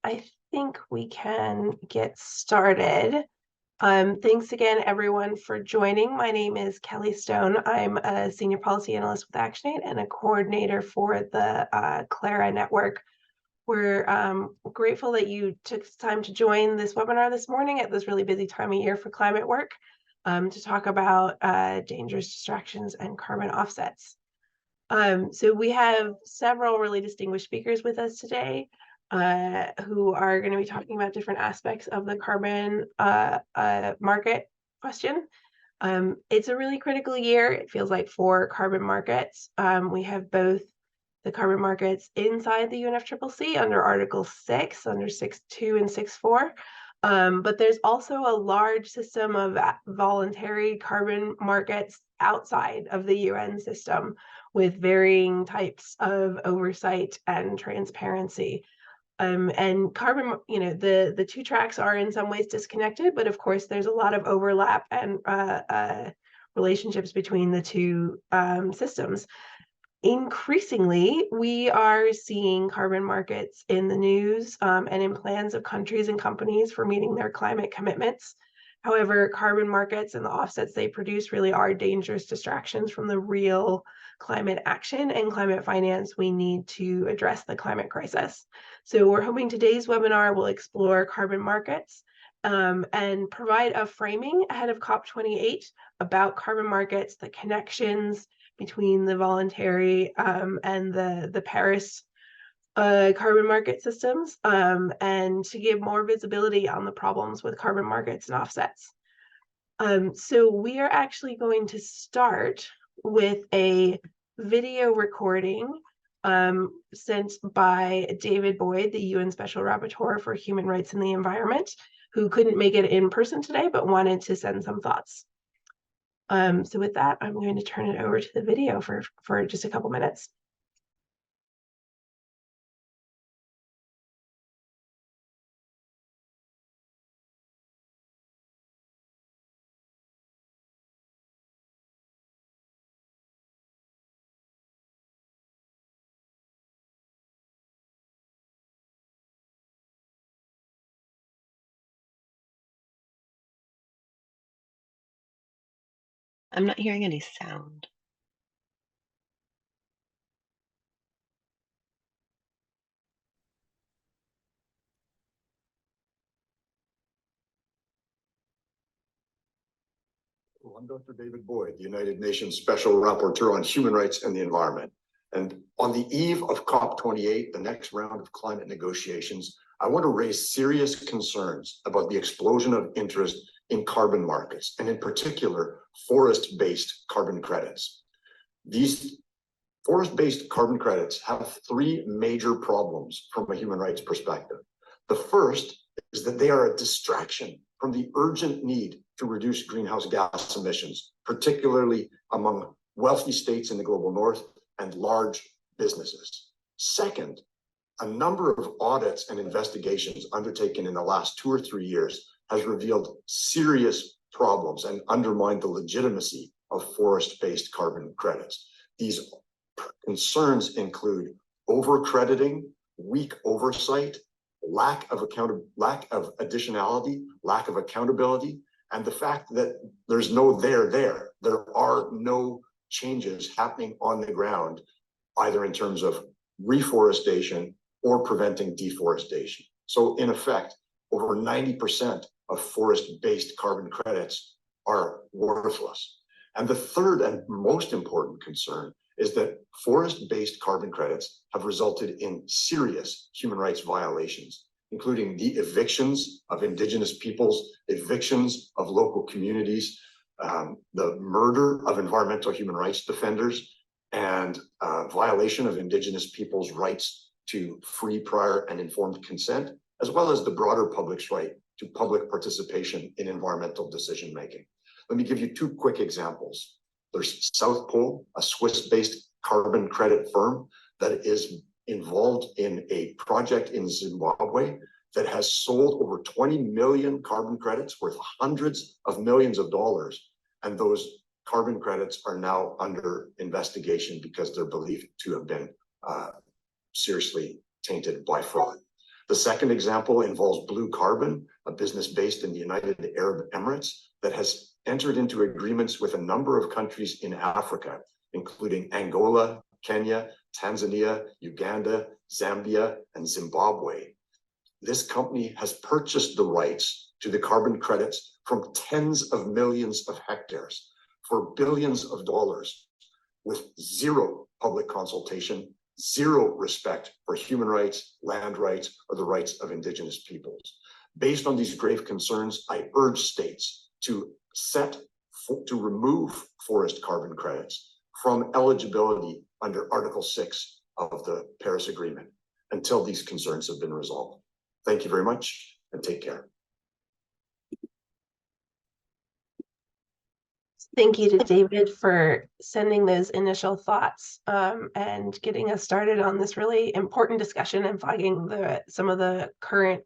I think we can get started. Thanks again, everyone, for joining. My name is Kelly Stone. I'm a senior policy analyst with ActionAid and a coordinator for the Clara network. We're grateful that you took time to join this webinar this morning at this really busy time of year for climate work to talk about dangerous distractions and carbon offsets. So we have several really distinguished speakers with us today who are going to be talking about different aspects of the carbon market question. It's a really critical year, it feels like, for carbon markets. We have both the carbon markets inside the UNFCCC under Article 6, under 6.2 and 6.4. But there's also a large system of voluntary carbon markets outside of the UN system with varying types of oversight and transparency. And carbon, the two tracks are in some ways disconnected, but of course there's a lot of overlap and relationships between the two systems. Increasingly, we are seeing carbon markets in the news and in plans of countries and companies for meeting their climate commitments. However, carbon markets and the offsets they produce really are dangerous distractions from the real climate action and climate finance we need to address the climate crisis. We're hoping today's webinar will explore carbon markets and provide a framing ahead of COP28 about carbon markets, the connections between the voluntary and the Paris carbon market systems, and to give more visibility on the problems with carbon markets and offsets. So we are actually going to start with a video recording sent by David Boyd, the UN Special Rapporteur for Human Rights and the Environment, who couldn't make it in person today, but wanted to send some thoughts. So with that, I'm going to turn it over to the video for just a couple minutes. I'm not hearing any sound. I'm Dr. David Boyd, the United Nations Special Rapporteur on Human Rights and the Environment. And on the eve of COP28, the next round of climate negotiations, I want to raise serious concerns about the explosion of interest in carbon markets, and in particular, forest-based carbon credits. These forest-based carbon credits have three major problems from a human rights perspective. The first is that they are a distraction from the urgent need to reduce greenhouse gas emissions, particularly among wealthy states in the global north and large businesses. Second, a number of audits and investigations undertaken in the last 2 or 3 years has revealed serious problems and undermined the legitimacy of forest-based carbon credits. These concerns include overcrediting, weak oversight, lack of additionality, lack of accountability, and the fact that there's no there. There are no changes happening on the ground, either in terms of reforestation or preventing deforestation. So in effect, over 90% of forest-based carbon credits are worthless. And the third and most important concern is that forest-based carbon credits have resulted in serious human rights violations, including the evictions of indigenous peoples, evictions of local communities, the murder of environmental human rights defenders, and violation of indigenous peoples' rights to free, prior, and informed consent, as well as the broader public's right to public participation in environmental decision-making. Let me give you 2 quick examples. There's South Pole, a Swiss-based carbon credit firm that is involved in a project in Zimbabwe that has sold over 20 million carbon credits worth hundreds of millions of dollars. And those carbon credits are now under investigation because they're believed to have been seriously tainted by fraud. The second example involves Blue Carbon, a business based in the United Arab Emirates that has entered into agreements with a number of countries in Africa, including Angola, Kenya, Tanzania, Uganda, Zambia, and Zimbabwe. This company has purchased the rights to the carbon credits from tens of millions of hectares for billions of dollars with zero public consultation, zero respect for human rights, land rights, or the rights of indigenous peoples. Based on these grave concerns, I urge states to remove forest carbon credits from eligibility under Article 6 of the Paris Agreement until these concerns have been resolved. Thank you very much and take care. Thank you to David for sending those initial thoughts and getting us started on this really important discussion and flagging some of the current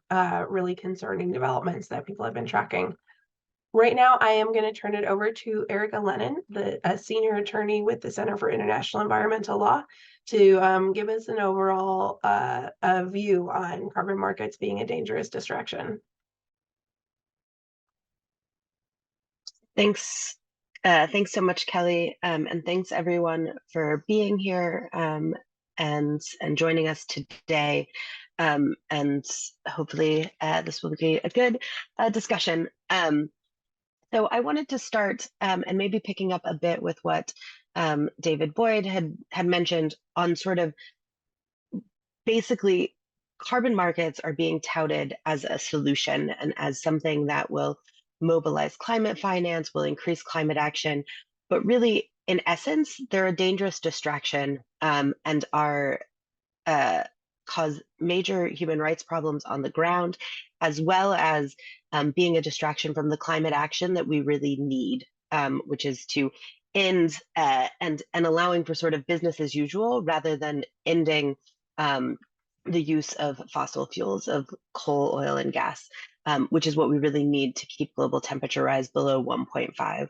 really concerning developments that people have been tracking. Right now, I am going to turn it over to Erica Lennon, a senior attorney with the Center for International Environmental Law, to give us an overall view on carbon markets being a dangerous distraction. Thanks. Thanks so much, Kelly, and thanks everyone for being here and joining us today. And hopefully this will be a good discussion. So I wanted to start and maybe picking up a bit with what David Boyd had mentioned on sort of basically carbon markets are being touted as a solution and as something that will mobilize climate finance, will increase climate action, but really, in essence, they're a dangerous distraction and are cause major human rights problems on the ground, as well as being a distraction from the climate action that we really need, which is to end and allowing for sort of business as usual rather than ending the use of fossil fuels, of coal, oil, and gas, which is what we really need to keep global temperature rise below 1.5.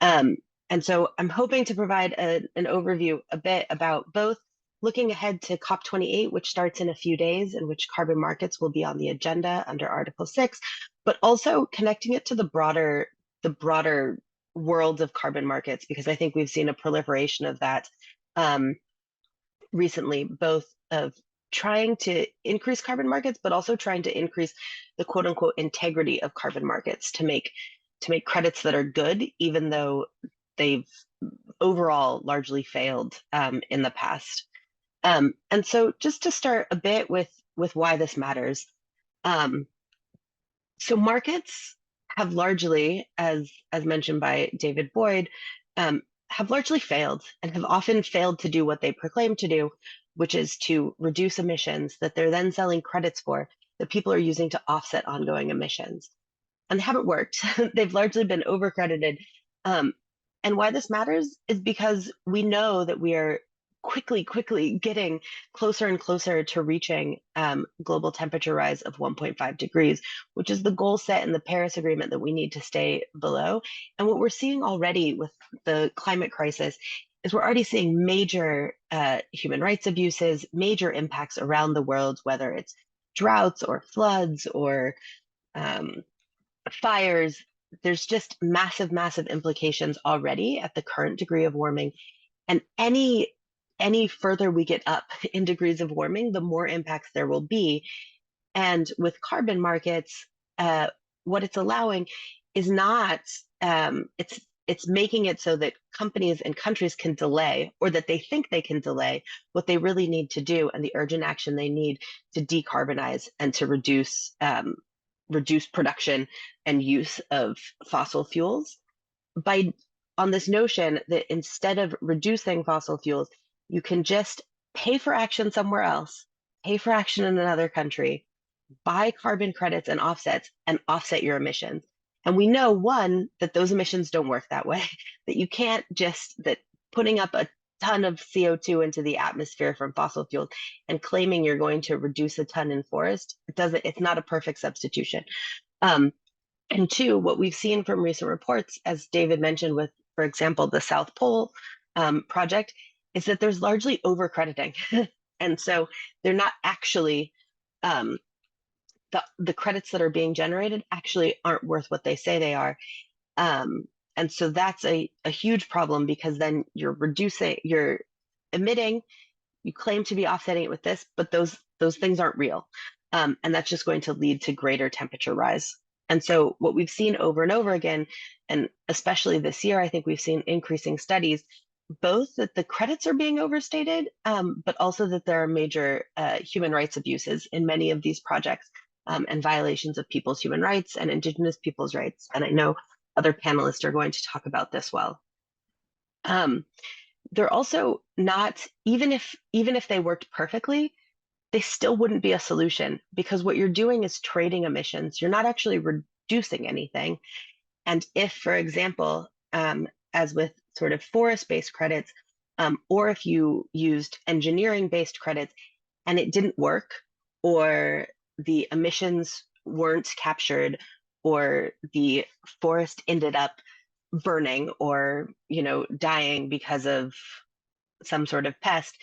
And so I'm hoping to provide an overview a bit about both looking ahead to COP28, which starts in a few days, in which carbon markets will be on the agenda under Article 6, but also connecting it to the broader world of carbon markets, because I think we've seen a proliferation of that recently, both of trying to increase carbon markets, but also trying to increase the quote unquote integrity of carbon markets to make credits that are good, even though they've overall largely failed in the past. And so just to start a bit with why this matters. So markets have largely, as mentioned by David Boyd, have largely failed and have often failed to do what they proclaim to do, which is to reduce emissions that they're then selling credits for that people are using to offset ongoing emissions. And they haven't worked. They've largely been overcredited. And why this matters is because we know that we are quickly getting closer and closer to reaching global temperature rise of 1.5 degrees, which is the goal set in the Paris Agreement that we need to stay below. And what we're seeing already with the climate crisis is we're already seeing major human rights abuses, major impacts around the world, whether it's droughts or floods or fires. There's just massive implications already at the current degree of warming. And any further we get up in degrees of warming, the more impacts there will be. And with carbon markets, what it's allowing is not, it's making it so that companies and countries can delay, or that they think they can delay what they really need to do and the urgent action they need to decarbonize and to reduce production and use of fossil fuels on this notion that instead of reducing fossil fuels, you can just pay for action somewhere else, pay for action in another country, buy carbon credits and offset your emissions. And we know, one, that those emissions don't work that way, that you can't that putting up a ton of CO2 into the atmosphere from fossil fuels and claiming you're going to reduce a ton in forest, it's not a perfect substitution. And two, what we've seen from recent reports, as David mentioned with, for example, the South Pole project, is that there's largely overcrediting. And so they're not actually the credits that are being generated actually aren't worth what they say they are. And so that's a huge problem, because then you're emitting, you claim to be offsetting it with this, but those things aren't real. And that's just going to lead to greater temperature rise. And so what we've seen over and over again, and especially this year, I think we've seen increasing studies, both that the credits are being overstated, but also that there are major human rights abuses in many of these projects, and violations of people's human rights and Indigenous people's rights. And I know other panelists are going to talk about this well. They're also not, even if they worked perfectly, they still wouldn't be a solution, because what you're doing is trading emissions. You're not actually reducing anything. And if, for example, as with sort of forest-based credits, or if you used engineering-based credits and it didn't work, or the emissions weren't captured, or the forest ended up burning or dying because of some sort of pest,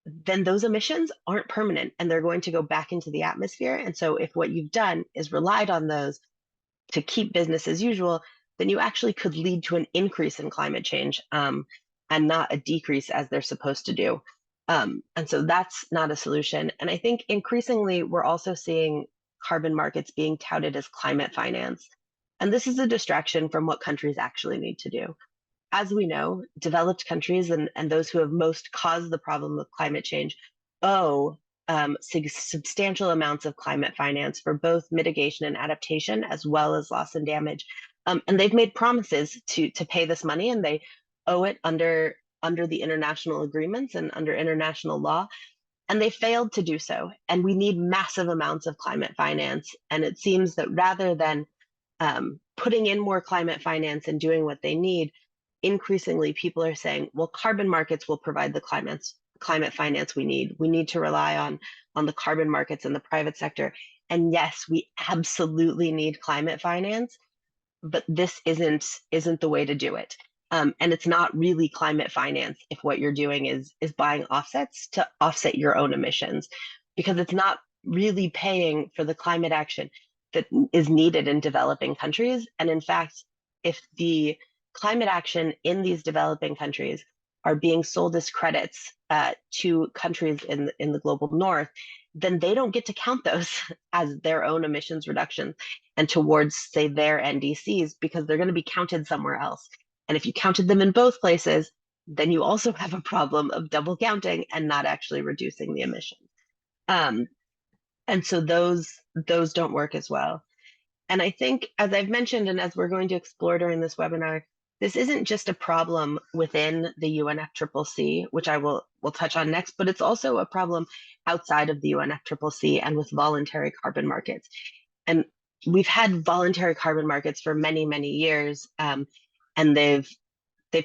then those emissions aren't permanent and they're going to go back into the atmosphere. And so if what you've done is relied on those to keep business as usual, then you actually could lead to an increase in climate change, and not a decrease as they're supposed to do. And so that's not a solution. And I think increasingly we're also seeing carbon markets being touted as climate finance. And this is a distraction from what countries actually need to do. As we know, developed countries and those who have most caused the problem of climate change owe substantial amounts of climate finance for both mitigation and adaptation, as well as loss and damage. And they've made promises to pay this money, and they owe it under the international agreements and under international law, and they failed to do so. And we need massive amounts of climate finance. And it seems that rather than putting in more climate finance and doing what they need, increasingly people are saying, well, carbon markets will provide the climate finance we need. We need to rely on the carbon markets in the private sector. And yes, we absolutely need climate finance, but this isn't the way to do it. And it's not really climate finance if what you're doing is buying offsets to offset your own emissions, because it's not really paying for the climate action that is needed in developing countries. And in fact, if the climate action in these developing countries are being sold as credits to countries in the global north, then they don't get to count those as their own emissions reduction and towards, say, their NDCs, because they're going to be counted somewhere else. And if you counted them in both places, then you also have a problem of double counting and not actually reducing the emissions. And so those don't work as well. And I think, as I've mentioned, and as we're going to explore during this webinar, this isn't just a problem within the UNFCCC, which I will touch on next, but it's also a problem outside of the UNFCCC and with voluntary carbon markets. And we've had voluntary carbon markets for many, many years, and they've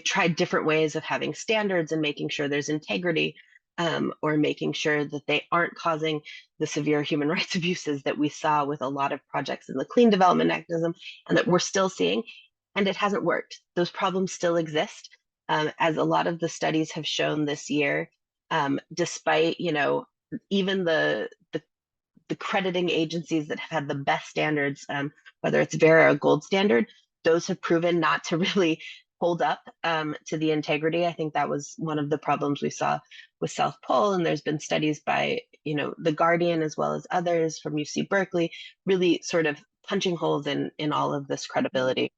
tried different ways of having standards and making sure there's integrity, or making sure that they aren't causing the severe human rights abuses that we saw with a lot of projects in the clean development mechanism and that we're still seeing. And it hasn't worked. Those problems still exist, as a lot of the studies have shown this year, despite, even the crediting agencies that have had the best standards, whether it's Vera or Gold Standard, those have proven not to really hold up to the integrity. I think that was one of the problems we saw with South Pole, and there's been studies by The Guardian as well as others from UC Berkeley, really sort of punching holes in all of this credibility.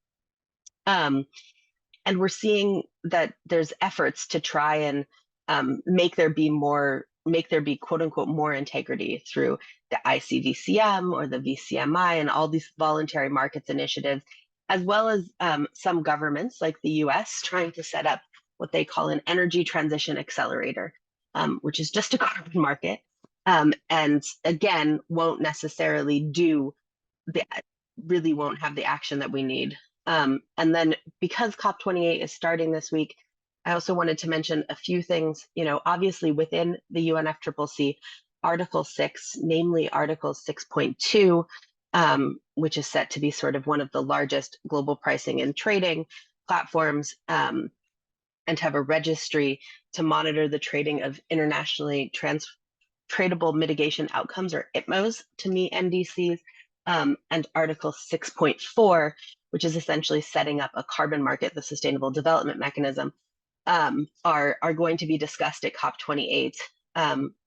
And we're seeing that there's efforts to try and make there be quote unquote more integrity through the ICVCM or the VCMI and all these voluntary markets initiatives, as well as some governments like the US trying to set up what they call an energy transition accelerator, which is just a carbon market, and again, won't necessarily really won't have the action that we need. And then because COP28 is starting this week, I also wanted to mention a few things. Obviously within the UNFCCC, Article 6, namely Article 6.2, which is set to be sort of one of the largest global pricing and trading platforms, and to have a registry to monitor the trading of internationally tradable mitigation outcomes, or ITMOs, to meet NDCs, and Article 6.4, which is essentially setting up a carbon market, the Sustainable Development Mechanism, are going to be discussed at COP28.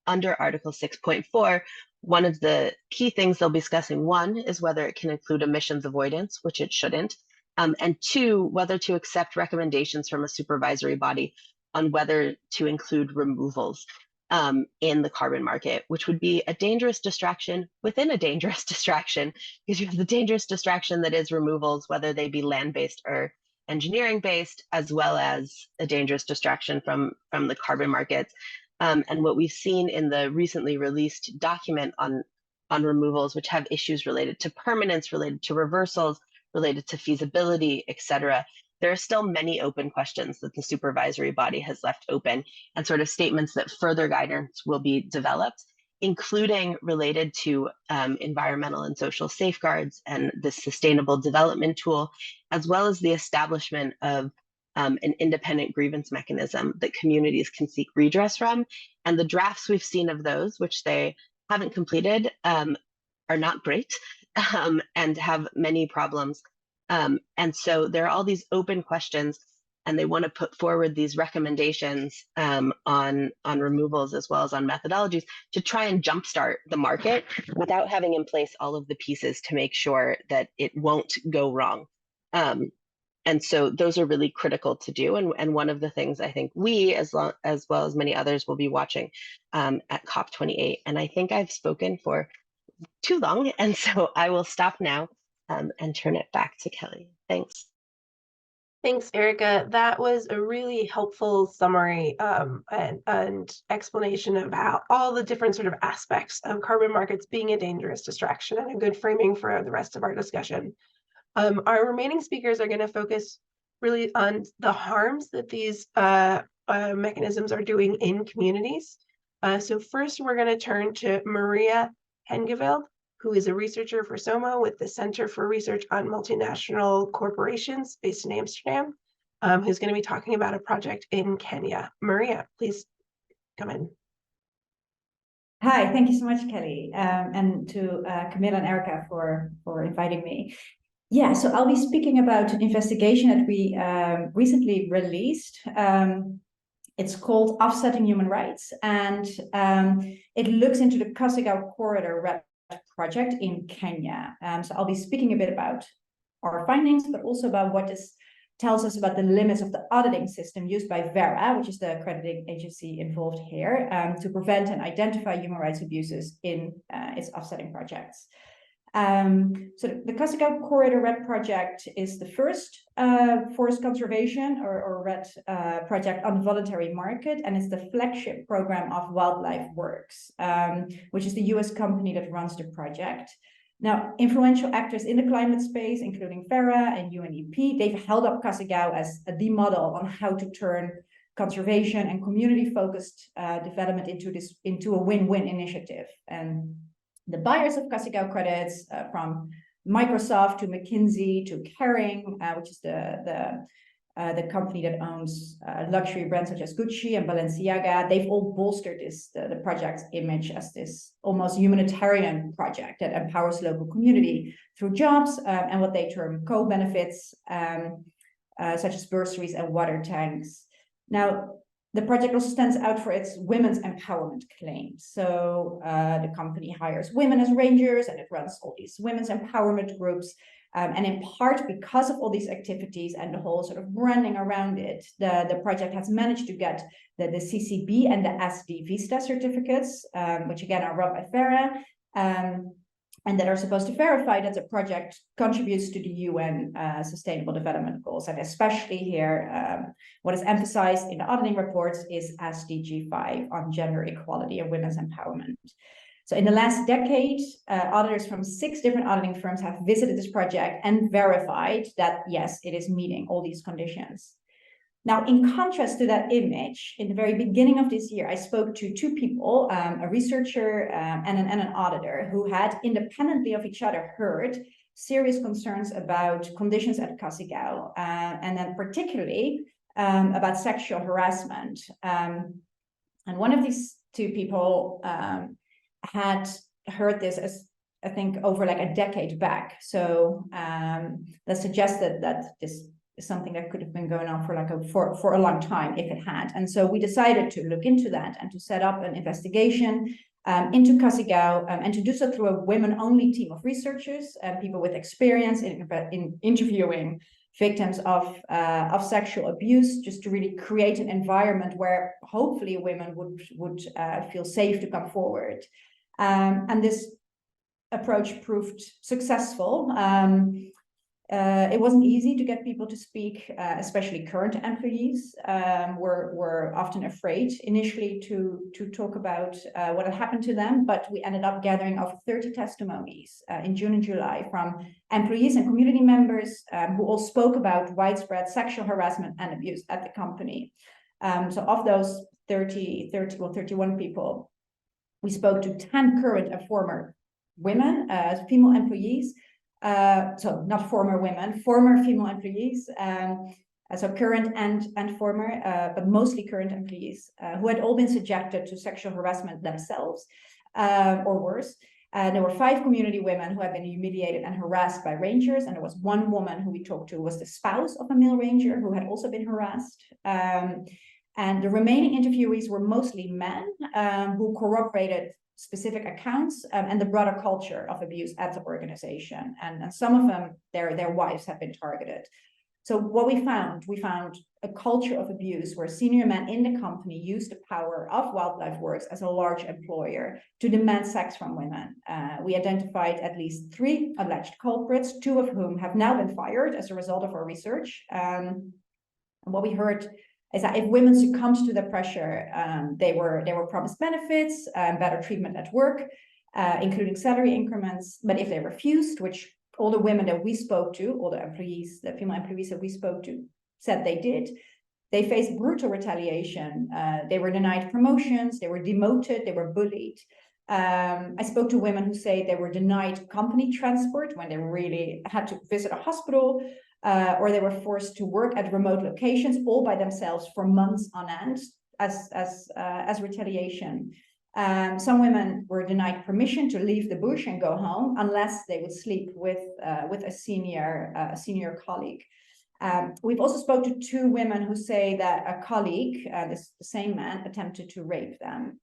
Under Article 6.4, one of the key things they'll be discussing, one, is whether it can include emissions avoidance, which it shouldn't, and two, whether to accept recommendations from a supervisory body on whether to include removals in the carbon market, which would be a dangerous distraction within a dangerous distraction, because you have the dangerous distraction that is removals, whether they be land-based or engineering-based, as well as a dangerous distraction from the carbon markets. And what we've seen in the recently released document on removals, which have issues related to permanence, related to reversals, related to feasibility, et cetera, there are still many open questions that the supervisory body has left open, and sort of statements that further guidance will be developed, including related to environmental and social safeguards and the sustainable development tool, as well as the establishment of an independent grievance mechanism that communities can seek redress from. And the drafts we've seen of those, which they haven't completed, are not great and have many problems. And so there are all these open questions, and they want to put forward these recommendations on removals as well as on methodologies to try and jumpstart the market without having in place all of the pieces to make sure that it won't go wrong. And so those are really critical to do. And one of the things I think we, as well as many others, will be watching at COP28. And I think I've spoken for too long, and so I will stop now and turn it back to Kelly. Thanks. Thanks, Erica. That was a really helpful summary and explanation about all the different sort of aspects of carbon markets being a dangerous distraction, and a good framing for the rest of our discussion. Our remaining speakers are going to focus really on the harms that these mechanisms are doing in communities. So first, we're going to turn to Maria Hengeveld, who is a researcher for SOMA with the Center for Research on Multinational Corporations based in Amsterdam, who's going to be talking about a project in Kenya. Maria, please come in. Hi, thank you so much, Kelly, and to Camilla and Erica for inviting me. Yeah, so I'll be speaking about an investigation that we recently released. It's called Offsetting Human Rights, and it looks into the Kasarani Corridor Red project in Kenya. So I'll be speaking a bit about our findings, but also about what this tells us about the limits of the auditing system used by VERA, which is the accrediting agency involved here, to prevent and identify human rights abuses in its offsetting projects. So the Kasarani Corridor Red project is the first forest conservation or RED project on the voluntary market, and it's the flagship program of Wildlife Works, which is the US company that runs the project. Now, influential actors in the climate space, including FERA and UNEP, they've held up Kasarani as the model on how to turn conservation and community-focused development into a win-win initiative. And the buyers of Kasarani credits, from Microsoft to McKinsey to Kering, which is the company that owns luxury brands such as Gucci and Balenciaga, they've all bolstered the project's image as this almost humanitarian project that empowers local community through jobs and what they term co-benefits, such as bursaries and water tanks. Now, the project also stands out for its women's empowerment claims. So the company hires women as rangers, and it runs all these women's empowerment groups. And in part because of all these activities and the whole sort of branding around it, the project has managed to get the CCB and the SD Vista certificates, which again are run by FERA, and that are supposed to verify that the project contributes to the UN Sustainable Development Goals. And especially here, what is emphasized in the auditing reports is SDG 5 on gender equality and women's empowerment. So in the last decade, auditors from 6 different auditing firms have visited this project and verified that, yes, it is meeting all these conditions. Now, in contrast to that image, in the very beginning of this year, I spoke to 2 people, a researcher and an auditor, who had independently of each other heard serious concerns about conditions at Kasarani, and then particularly about sexual harassment. And one of these two people had heard this as, I think, over like a decade back. So that suggested that this is something that could have been going on for a long time if it had. And so we decided to look into that and to set up an investigation into Kasigao, and to do so through a women-only team of researchers and people with experience in interviewing victims of sexual abuse, just to really create an environment where hopefully women would feel safe to come forward. And this approach proved successful. It wasn't easy to get people to speak, especially current employees were often afraid initially to talk about what had happened to them, but we ended up gathering over 30 testimonies in June and July from employees and community members who all spoke about widespread sexual harassment and abuse at the company. So of those 31 people, we spoke to 10 current and former women, female employees, so not former women, former female employees, so current and former, but mostly current employees who had all been subjected to sexual harassment themselves or worse. There were 5 community women who had been humiliated and harassed by rangers, and there was 1 woman who we talked to was the spouse of a male ranger who had also been harassed. And the remaining interviewees were mostly men who corroborated specific accounts and the broader culture of abuse at the organization. And some of them, their wives have been targeted. So what we found a culture of abuse where senior men in the company used the power of Wildlife Works as a large employer to demand sex from women. We identified at least 3 alleged culprits, 2 of whom have now been fired as a result of our research. And what we heard is that if women succumbed to the pressure, they were promised benefits, better treatment at work, including salary increments. But if they refused, which all the women that we spoke to, all the employees, the female employees that we spoke to said they did, they faced brutal retaliation. They were denied promotions, they were demoted, they were bullied. I spoke to women who say they were denied company transport when they really had to visit a hospital, or they were forced to work at remote locations all by themselves for months on end as retaliation. Some women were denied permission to leave the bush and go home unless they would sleep with a senior colleague. We've also spoke to 2 women who say that a colleague, the same man, attempted to rape them.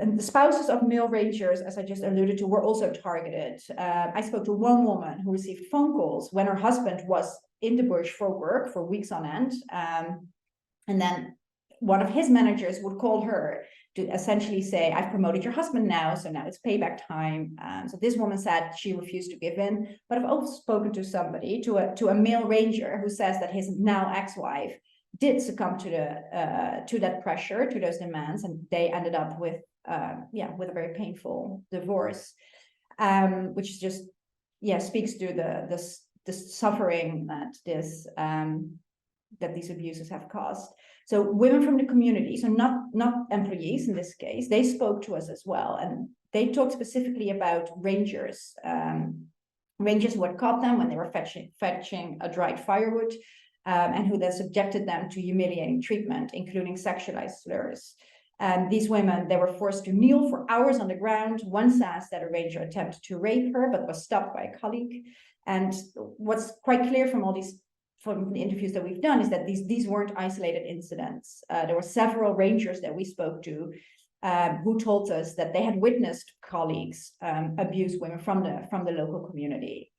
And the spouses of male rangers, as I just alluded to, were also targeted. I spoke to 1 woman who received phone calls when her husband was in the bush for work for weeks on end. And then one of his managers would call her to essentially say, I've promoted your husband now, so now it's payback time. So this woman said she refused to give in. But I've also spoken to somebody, to a male ranger who says that his now ex-wife did succumb to that pressure, to those demands, and they ended up with a very painful divorce, which is just speaks to the suffering that these abuses have caused. So women from the community, so not employees in this case, they spoke to us as well, and they talked specifically about rangers, rangers who had caught them when they were fetching a dried firewood, and who then subjected them to humiliating treatment, including sexualized slurs. These women, they were forced to kneel for hours on the ground. One says that a ranger attempted to rape her, but was stopped by a colleague. And what's quite clear from the interviews that we've done is that these weren't isolated incidents. There were several rangers that we spoke to who told us that they had witnessed colleagues abuse women from the local community.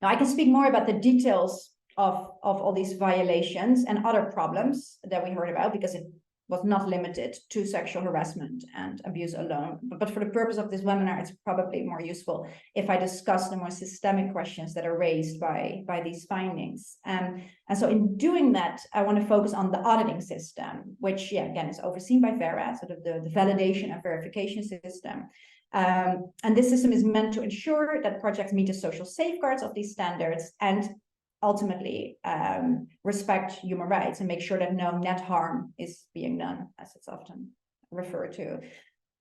Now, I can speak more about the details of all these violations and other problems that we heard about, because it was not limited to sexual harassment and abuse alone. But for the purpose of this webinar, it's probably more useful if I discuss the more systemic questions that are raised by these findings. And so in doing that, I want to focus on the auditing system, which, again, is overseen by VERA, sort of the validation and verification system. And this system is meant to ensure that projects meet the social safeguards of these standards and ultimately respect human rights and make sure that no net harm is being done, as it's often referred to.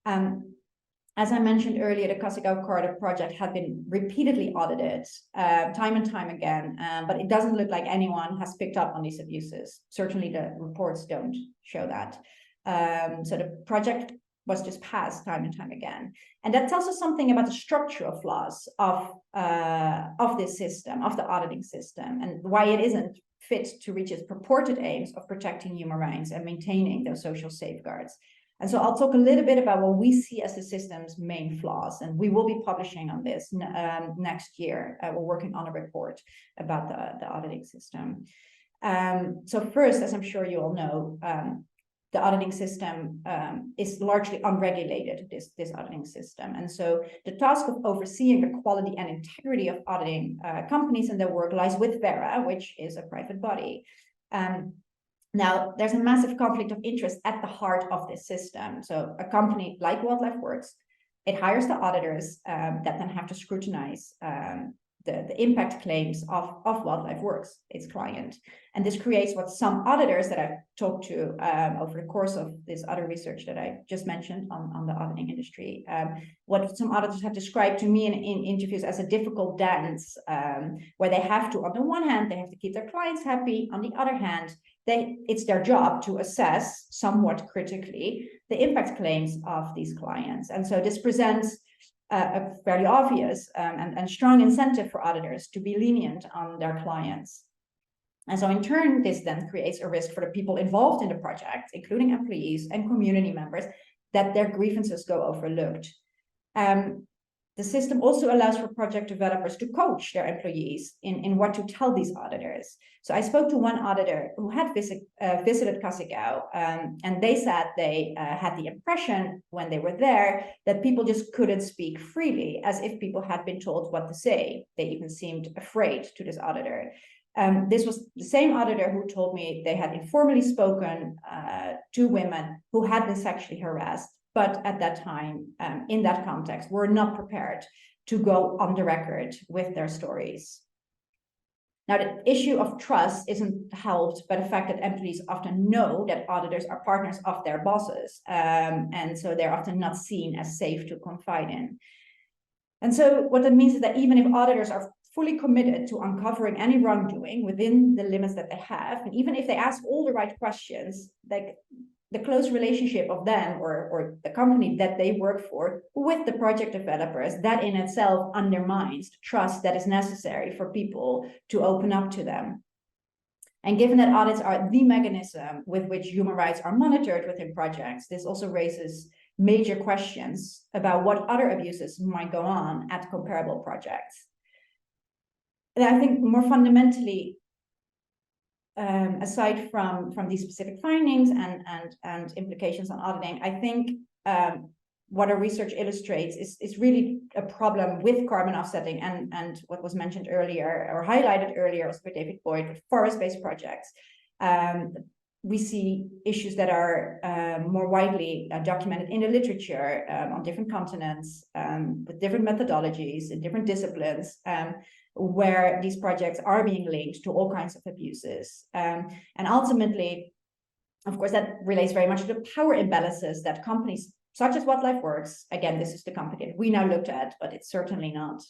As I mentioned earlier, the Kasigao Corridor project had been repeatedly audited time and time again, but it doesn't look like anyone has picked up on these abuses. Certainly the reports don't show that. So the project was just passed time and time again. And that tells us something about the structural flaws of this system, of the auditing system, and why it isn't fit to reach its purported aims of protecting human rights and maintaining those social safeguards. And so I'll talk a little bit about what we see as the system's main flaws, and we will be publishing on this next year. We're working on a report about the auditing system. So first, as I'm sure you all know, the auditing system is largely unregulated, this auditing system. And so the task of overseeing the quality and integrity of auditing companies and their work lies with Vera, which is a private body. Now, there's a massive conflict of interest at the heart of this system. So a company like Wildlife Works, it hires the auditors that then have to scrutinize the impact claims of Wildlife Works, its client. And this creates what some auditors that I've talked to over the course of this other research that I just mentioned on the auditing industry, what some auditors have described to me in interviews as a difficult dance, where they have to, on the one hand, they have to keep their clients happy. On the other hand, it's their job to assess somewhat critically the impact claims of these clients. And so this presents a fairly obvious and strong incentive for auditors to be lenient on their clients. And so in turn, this then creates a risk for the people involved in the project, including employees and community members, that their grievances go overlooked. The system also allows for project developers to coach their employees in what to tell these auditors. So I spoke to one auditor who had visited Kassigau, and they said they had the impression when they were there that people just couldn't speak freely, as if people had been told what to say. They even seemed afraid to this auditor. This was the same auditor who told me they had informally spoken to women who had been sexually harassed, but at that time, in that context, were not prepared to go on the record with their stories. Now, the issue of trust isn't helped by the fact that employees often know that auditors are partners of their bosses, and so they're often not seen as safe to confide in. And so what that means is that even if auditors are fully committed to uncovering any wrongdoing within the limits that they have, and even if they ask all the right questions, like the close relationship of them or the company that they work for with the project developers, that in itself undermines the trust that is necessary for people to open up to them. And given that audits are the mechanism with which human rights are monitored within projects, this also raises major questions about what other abuses might go on at comparable projects. And I think more fundamentally, aside from these specific findings and implications on auditing, I think what our research illustrates is really a problem with carbon offsetting and what was mentioned earlier or highlighted earlier by David Boyd with forest-based projects. We see issues that are more widely documented in the literature on different continents with different methodologies in different disciplines, where these projects are being linked to all kinds of abuses. And ultimately, of course, that relates very much to the power imbalances that companies such as Wildlife Works, again, this is the company that we now looked at, but it's certainly not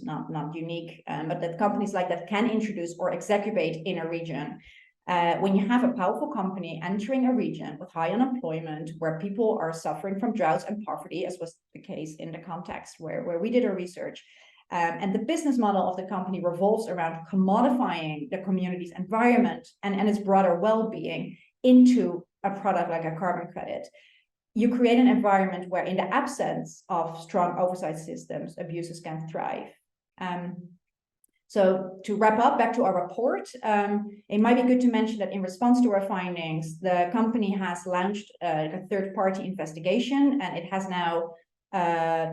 unique, but that companies like that can introduce or exacerbate in a region. When you have a powerful company entering a region with high unemployment, where people are suffering from droughts and poverty, as was the case in the context where we did our research, and the business model of the company revolves around commodifying the community's environment and its broader well-being into a product like a carbon credit, you create an environment where, in the absence of strong oversight systems, abuses can thrive. So to wrap up, back to our report, it might be good to mention that in response to our findings, the company has launched a third-party investigation, and it has now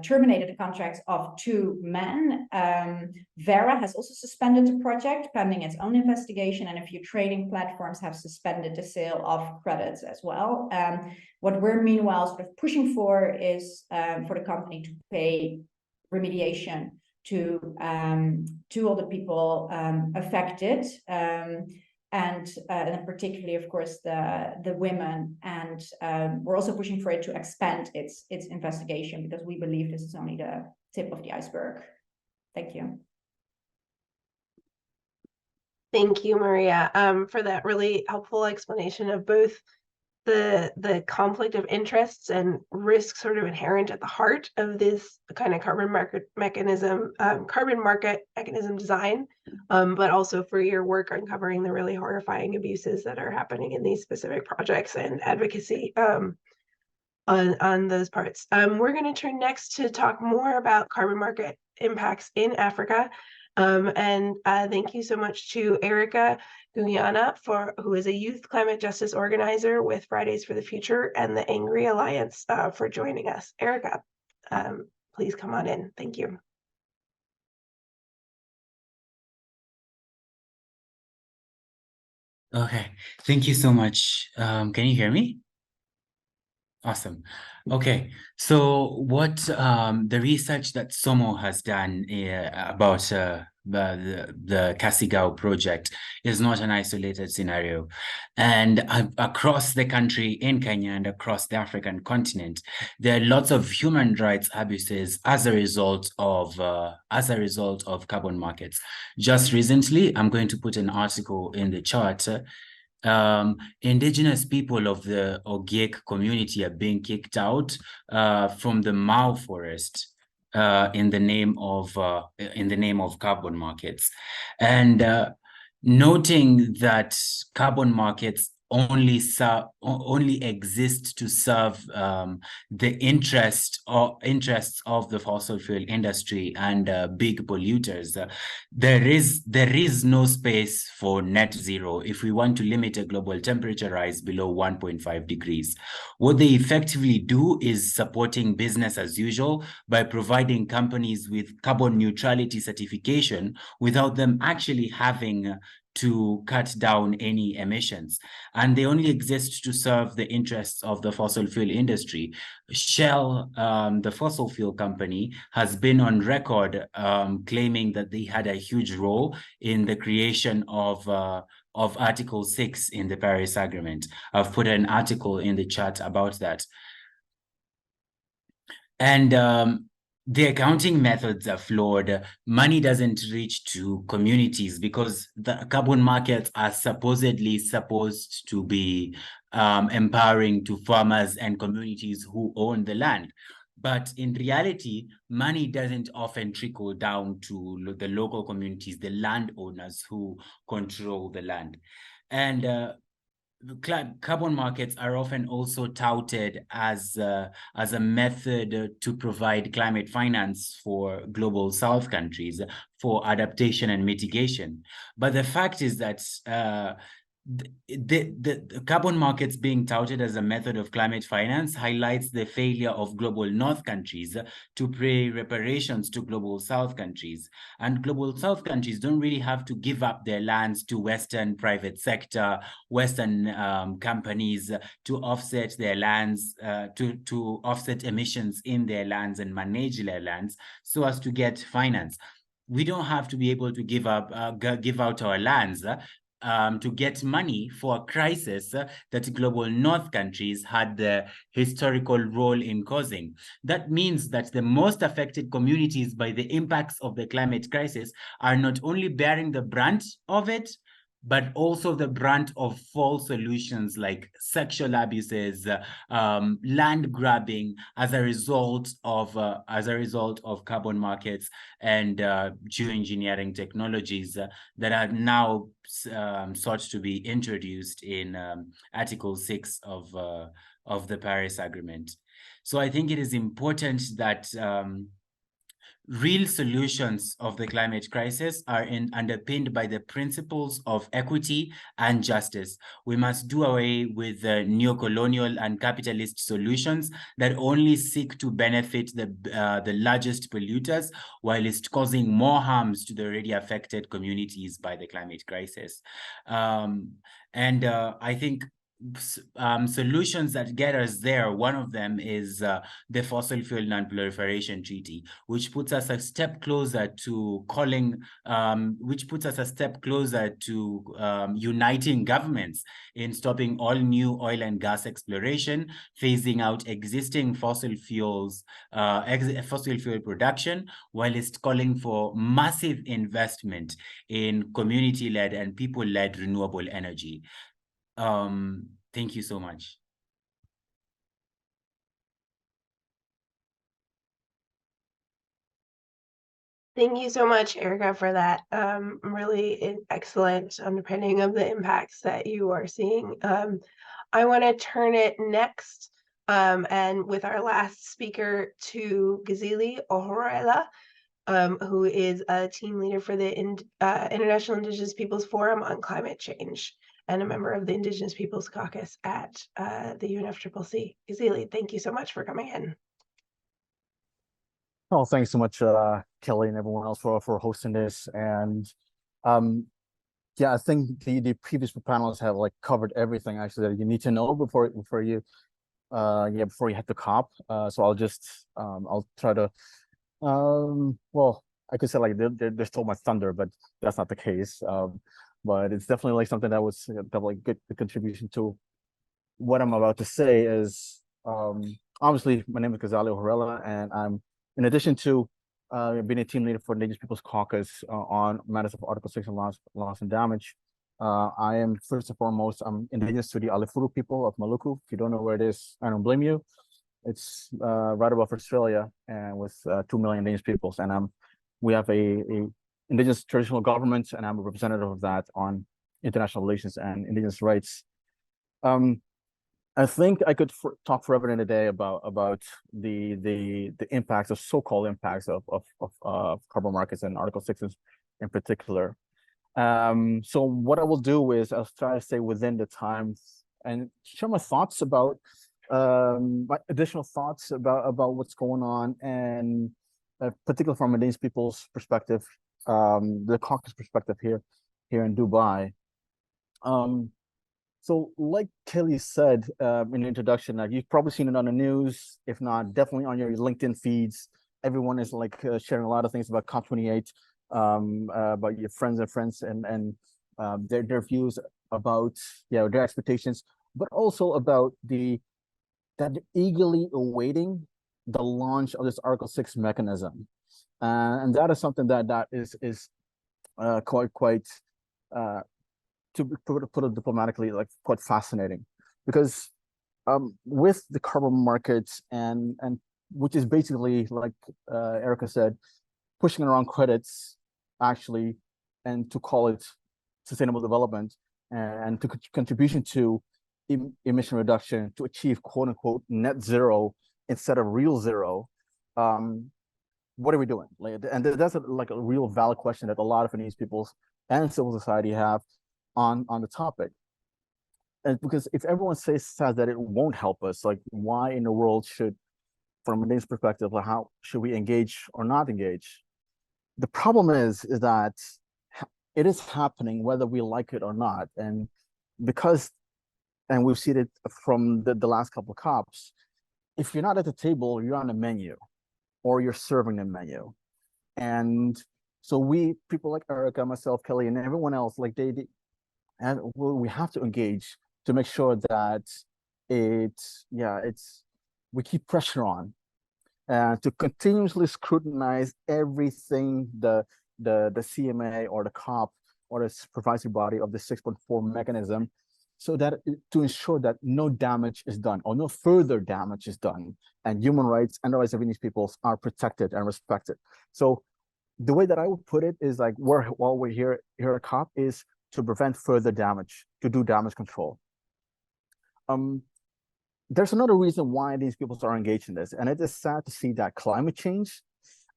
terminated the contracts of 2 men. Vera has also suspended the project pending its own investigation, and a few trading platforms have suspended the sale of credits as well. What we're meanwhile sort of pushing for is for the company to pay remediation to all the people affected, and particularly, of course, the women. And we're also pushing for it to expand its investigation, because we believe this is only the tip of the iceberg. Thank you. Thank you, Maria, for that really helpful explanation of both the conflict of interests and risk sort of inherent at the heart of this kind of carbon market mechanism design, but also for your work uncovering the really horrifying abuses that are happening in these specific projects and advocacy on those parts. We're going to turn next to talk more about carbon market impacts in Africa. And thank you so much to Erica Guyana, who is a youth climate justice organizer with Fridays for the Future and the Angry Alliance, for joining us. Erica, please come on in. Thank you. Okay, thank you so much. Can you hear me? Awesome. Okay, so what the research that SOMO has done about the Kasigao project is not an isolated scenario, and across the country in Kenya and across the African continent, there are lots of human rights abuses as a result of carbon markets. Just recently, I'm going to put an article in the chat. Indigenous people of the Ogiek community are being kicked out from the Mau forest in the name of carbon markets, and noting that carbon markets only exist to serve the interests of the fossil fuel industry and big polluters. There is no space for net zero if we want to limit a global temperature rise below 1.5 degrees. What they effectively do is supporting business as usual by providing companies with carbon neutrality certification without them actually having to cut down any emissions, and they only exist to serve the interests of the fossil fuel industry. Shell, the fossil fuel company, has been on record claiming that they had a huge role in the creation of Article 6 in the Paris Agreement. I've put an article in the chat about that. And the accounting methods are flawed. Money doesn't reach to communities because the carbon markets are supposedly supposed to be empowering to farmers and communities who own the land. But in reality, money doesn't often trickle down to the local communities, the landowners who control the land. And carbon markets are often also touted as a method to provide climate finance for global South countries for adaptation and mitigation. But the fact is that the carbon markets being touted as a method of climate finance highlights the failure of global North countries to pay reparations to global South countries. And global South countries don't really have to give up their lands to Western private sector, Western companies to offset their lands, to offset emissions in their lands and manage their lands so as to get finance. We don't have to be able to give out our lands to get money for a crisis that global North countries had the historical role in causing. That means that the most affected communities by the impacts of the climate crisis are not only bearing the brunt of it, but also the brunt of false solutions like sexual abuses, land grabbing as a result of carbon markets and geoengineering technologies that are now sought to be introduced in Article 6 of the Paris Agreement. So I think it is important that real solutions of the climate crisis are underpinned by the principles of equity and justice. We must do away with the neo-colonial and capitalist solutions that only seek to benefit the largest polluters whilst causing more harms to the already affected communities by the climate crisis. I think solutions that get us there, one of them is the Fossil Fuel Non-Proliferation Treaty, which puts us a step closer to uniting governments in stopping all new oil and gas exploration, phasing out existing fossil fuel production, whilst calling for massive investment in community-led and people-led renewable energy. Thank you so much. Thank you so much, Erica, for that really excellent underpinning of the impacts that you are seeing. I want to turn it next and with our last speaker to Gazelle Hella, who is a team leader for the International Indigenous Peoples Forum on Climate Change and a member of the Indigenous Peoples Caucus at the UNFCCC. Gazelle, thank you so much for coming in. Oh, thanks so much, Kelly and everyone else for hosting this. And yeah, I think the previous panelists have like covered everything actually that you need to know before you head to COP. So I'll try to well, I could say like they stole my thunder, but that's not the case. But it's definitely like something that was definitely good contribution to what I'm about to say is obviously my name is Gazelle Hella, and I'm in addition to being a team leader for Indigenous Peoples Caucus on matters of Article 6 and loss and damage. I am first and foremost, I'm indigenous to the Alifuru people of Maluku. If you don't know where it is, I don't blame you. It's right above Australia and with 2 million indigenous peoples. And we have a indigenous traditional government, and I'm a representative of that on international relations and indigenous rights. I think I could talk forever in a day about the impacts of so-called impacts of carbon markets and Article 6 in particular. So what I will do is I'll try to stay within the time and share my thoughts about my additional thoughts about what's going on, and particularly from Indigenous people's perspective, the caucus perspective here in Dubai. So like Kelly said in the introduction, you've probably seen it on the news, if not, definitely on your LinkedIn feeds. Everyone is like sharing a lot of things about COP28, about your friends and their views about their expectations, but also about that they're eagerly awaiting the launch of this Article 6 mechanism, and that is something that is quite to put it diplomatically, like quite fascinating, because with the carbon markets and which is basically like Erica said, pushing around credits actually, and to call it sustainable development and to contribution to emission reduction to achieve quote unquote net zero instead of real zero. What are we doing? And that's like a real valid question that a lot of Indigenous peoples and civil society have on the topic. And because if everyone says that it won't help us, like why in the world should, from a Indigenous perspective, like how should we engage or not engage? The problem is that it is happening whether we like it or not. And we've seen it from the last couple of COPs, if you're not at the table, you're on the menu or you're serving the menu. And so people like Erica, myself, Kelly, and everyone else, like we have to engage to make sure that we keep pressure on to continuously scrutinize everything the CMA or the COP or the supervisory body of the 6.4 mechanism, so that to ensure that no damage is done or no further damage is done, and human rights and the rights of Indigenous peoples are protected and respected. So the way that I would put it is like while we're here at COP is to prevent further damage, to do damage control. There's another reason why these peoples are engaged in this, and it is sad to see that climate change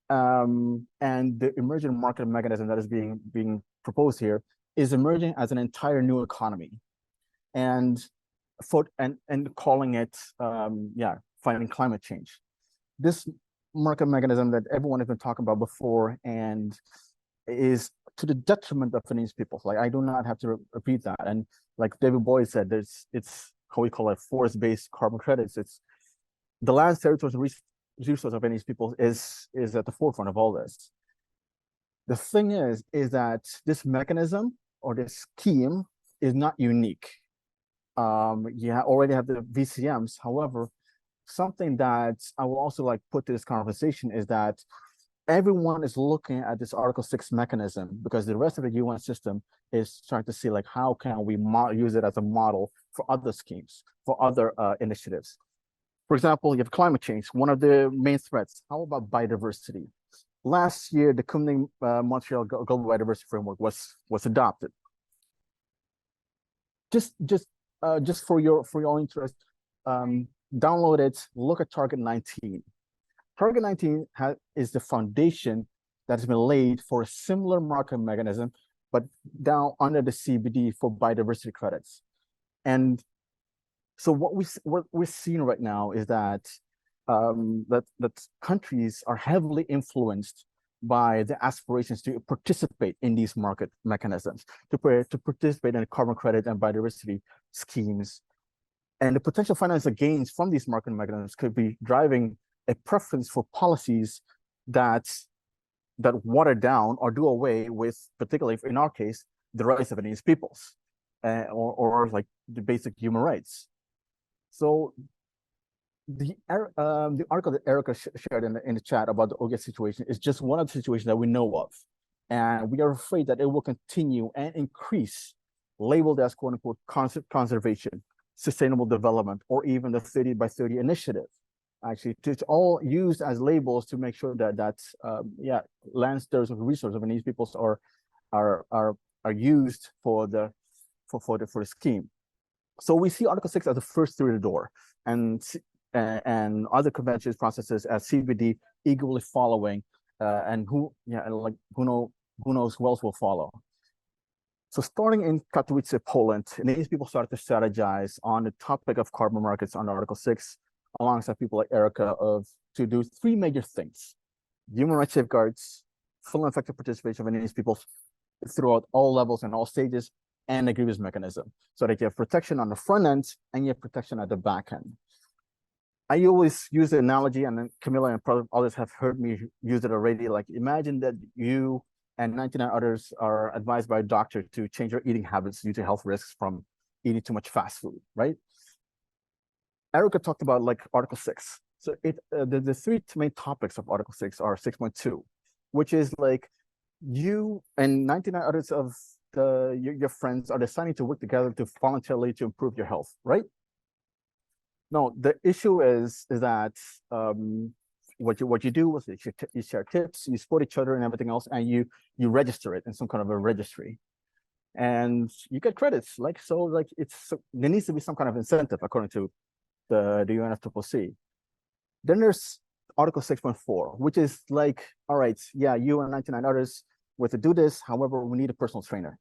and the emergent market mechanism that is being proposed here is emerging as an entire new economy, and calling it fighting climate change. This market mechanism that everyone has been talking about before and is to the detriment of Indigenous people. Like I do not have to repeat that. And like David Boyd said, it's how we call it forest-based carbon credits. It's the land, territories, and resources of Indigenous people is at the forefront of all this. The thing is that this mechanism or this scheme is not unique. You already have the VCMs. However, something that I will also like put to this conversation is that everyone is looking at this Article 6 mechanism because the rest of the UN system is trying to see like how can we use it as a model for other schemes, for other initiatives. For example, you have climate change, one of the main threats. How about biodiversity? last year, the Kunming Montreal Global Biodiversity Framework was adopted. Just for your interest, download it. Look at Target 19. Target 19 is the foundation that has been laid for a similar market mechanism, but down under the CBD for biodiversity credits. And so what we're seeing right now is that that countries are heavily influenced by the aspirations to participate in these market mechanisms, to participate in carbon credit and biodiversity schemes. And the potential financial gains from these market mechanisms could be driving a preference for policies that water down or do away with, particularly in our case, the rights of indigenous peoples, or like the basic human rights. So the article that Erica shared in the chat about the OGS situation is just one of the situations that we know of. And we are afraid that it will continue and increase, labeled as quote unquote conservation, sustainable development, or even the 30 by 30 initiative. Actually, it's all used as labels to make sure that land, stores, and resources of these peoples are used for the scheme. So we see Article 6 as the first through the door, and other conventions processes as CBD eagerly following, and who knows who else will follow. So starting in Katowice, Poland, these people started to strategize on the topic of carbon markets under Article 6, alongside people like Erica, to do three major things: human rights safeguards, full and effective participation of indigenous peoples throughout all levels and all stages, and a grievance mechanism, so that you have protection on the front end and you have protection at the back end. I always use the analogy, and then Camilla and others have heard me use it already. Like, imagine that you and 99 others are advised by a doctor to change your eating habits due to health risks from eating too much fast food, right? Erica talked about like Article 6. So the three main topics of Article 6 are 6.2, which is like you and 99 others of your friends are deciding to work together to voluntarily to improve your health, right? No, the issue is that what you do is you share tips, you support each other and everything else, and you register it in some kind of a registry, and you get credits. Like, so like there needs to be some kind of incentive according to the UNFCCC. Then there's Article 6.4, which is like, all right, yeah, you and 99 others were to do this. However, we need a personal trainer,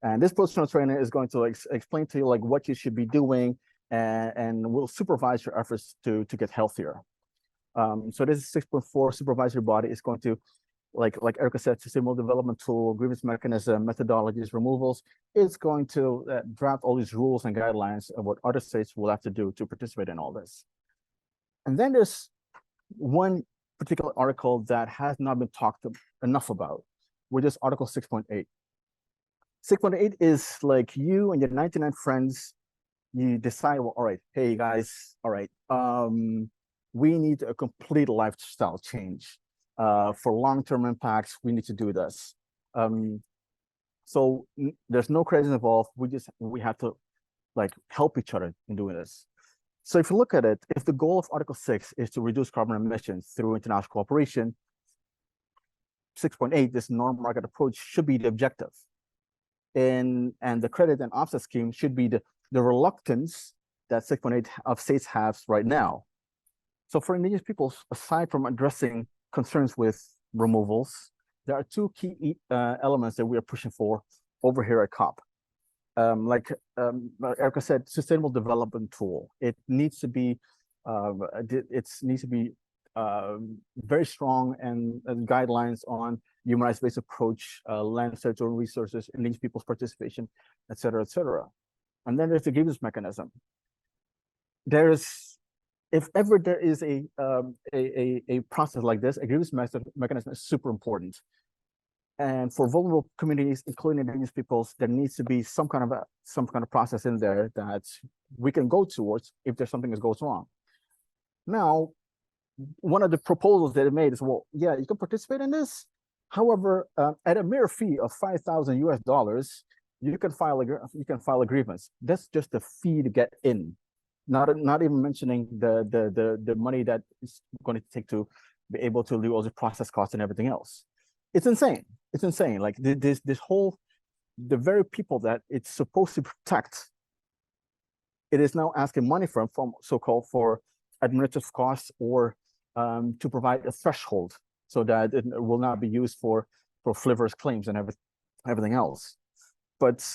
and this personal trainer is going to explain to you like what you should be doing, and will supervise your efforts to get healthier. So this is 6.4 supervisory body is going to, like Erica said, sustainable development tool, grievance mechanism, methodologies, removals. It's going to draft all these rules and guidelines of what other states will have to do to participate in all this. And then there's one particular article that has not been talked enough about, which is Article 6.8. 6.8 is like you and your 99 friends, you decide, well, all right, hey guys, all right, we need a complete lifestyle change. For long-term impacts, we need to do this. So there's no credits involved. We have to like help each other in doing this. So if you look at it, if the goal of Article 6 is to reduce carbon emissions through international cooperation, 6.8, this non-market approach, should be the objective. And the credit and offset scheme should be the reluctance that 6.8 of states have right now. So for indigenous peoples, aside from addressing concerns with removals, there are two key elements that we are pushing for over here at COP. Like Erica said, sustainable development tool. It needs to be very strong and guidelines on human rights-based approach, land, territorial resources, indigenous people's participation, et cetera, et cetera. And then there's the grievance mechanism. If ever there is a process like this, a grievance mechanism is super important. And for vulnerable communities, including indigenous peoples, there needs to be some kind of process in there that we can go towards if there's something that goes wrong. Now, one of the proposals that it made is, well, yeah, you can participate in this. However, at a mere fee of $5,000 US, you can file a grievance. That's just the fee to get in, not even mentioning the money that is going to take to be able to do all the process costs and everything else. It's insane. It's insane. Like this whole, the very people that it's supposed to protect, it is now asking money from so-called for administrative costs or to provide a threshold so that it will not be used for frivolous claims and everything else. But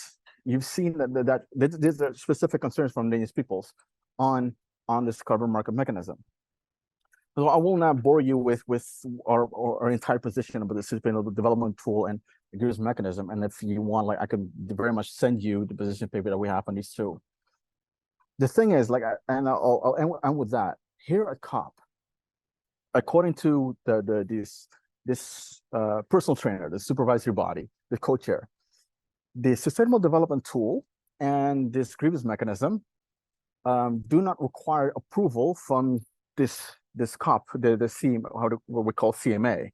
you've seen that there's specific concerns from indigenous peoples on this carbon market mechanism. So I will not bore you with our entire position about the sustainable development tool and the GRIS mechanism. And if you want, like, I can very much send you the position paper that we have on these two. The thing is, like, and I'll end with that. Here at COP, according to this personal trainer, the supervisory body, the co-chair, the sustainable development tool and this grievance mechanism do not require approval from this COP, the what we call CMA.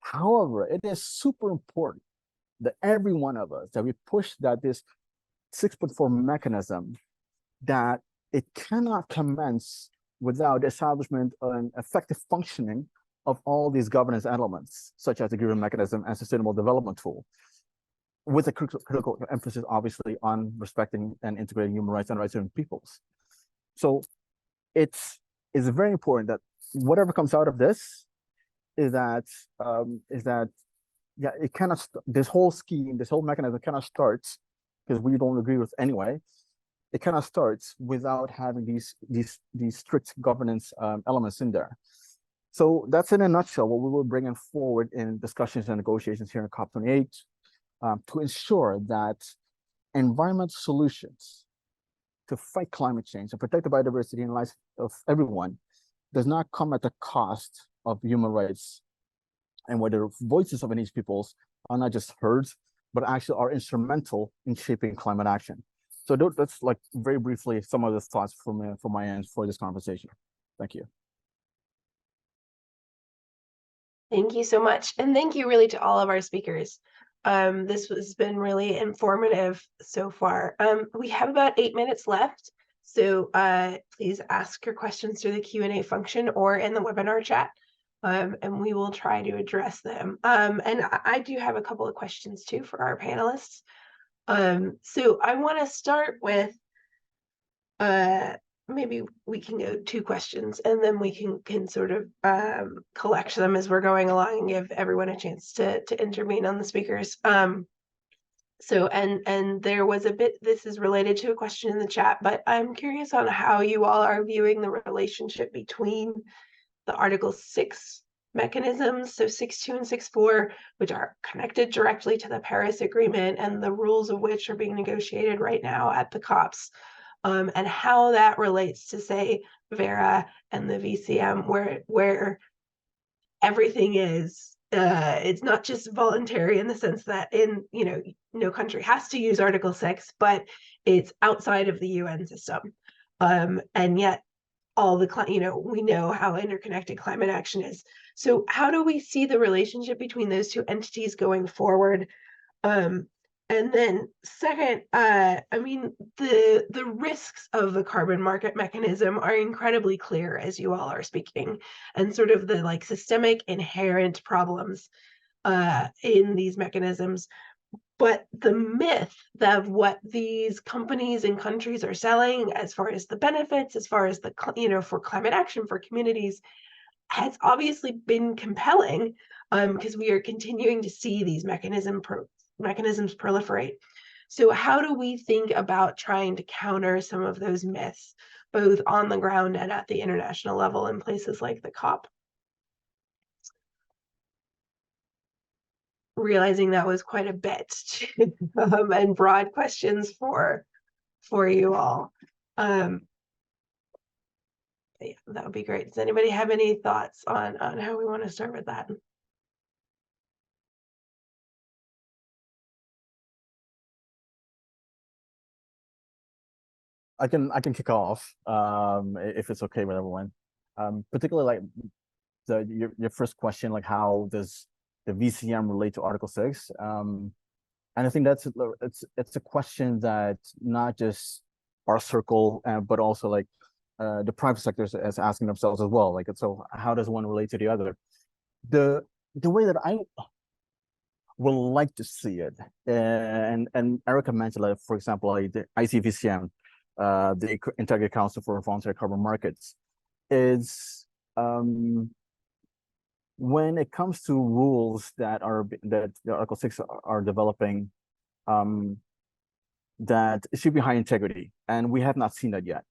However, it is super important that every one of us, that we push that this 6.4 mechanism, that it cannot commence without the establishment and effective functioning of all these governance elements, such as the grievance mechanism and sustainable development tool, with a critical emphasis, obviously, on respecting and integrating human rights and rights of peoples. So it's very important that whatever comes out of this is that yeah, it cannot, this whole scheme, this whole mechanism cannot start, because we don't agree with anyway, it cannot start without having these strict governance elements in there. So that's in a nutshell what we will bring in forward in discussions and negotiations here in COP28 to ensure that environmental solutions to fight climate change and protect the biodiversity and life of everyone does not come at the cost of human rights, and where the voices of indigenous peoples are not just heard, but actually are instrumental in shaping climate action. So that's, like, very briefly some of the thoughts from my end for this conversation. Thank you. Thank you so much. And thank you really to all of our speakers. This has been really informative so far. We have about 8 minutes left. So please ask your questions through the Q&A function or in the webinar chat, and we will try to address them. And I do have a couple of questions too for our panelists. So I want to start with, maybe we can go 2 questions and then we can sort of collect them as we're going along and give everyone a chance to intervene on the speakers. So and there was a bit, this is related to a question in the chat, but I'm curious on how you all are viewing the relationship between the Article 6 mechanisms, so 6.2 and 6.4, which are connected directly to the Paris Agreement and the rules of which are being negotiated right now at the COPs, and how that relates to, say, Vera and the VCM, where everything is, it's not just voluntary in the sense that no country has to use Article 6, but it's outside of the UN system. And yet all the, we know how interconnected climate action is. So how do we see the relationship between those two entities going forward? And then second, I mean, the risks of the carbon market mechanism are incredibly clear as you all are speaking, and sort of the, like, systemic inherent problems in these mechanisms. But the myth of what these companies and countries are selling as far as the benefits, as far as the, for climate action, for communities, has obviously been compelling, because we are continuing to see these mechanisms proliferate. So how do we think about trying to counter some of those myths, both on the ground and at the international level in places like the COP? Realizing that was quite a bit and broad questions for you all. Yeah, that would be great. Does anybody have any thoughts on how we want to start with that? I can kick off if it's okay with everyone. Particularly, like, your first question, like, how does the VCM relate to Article 6? And I think it's a question that not just our circle, but also, like, the private sector is asking themselves as well. Like, so how does one relate to the other? The way that I would like to see it, and Erica mentioned, like, for example, like the ICVCM, the Integrated Council for Voluntary Carbon Markets, is when it comes to rules that the Article 6 are developing, that it should be high integrity, and we have not seen that yet.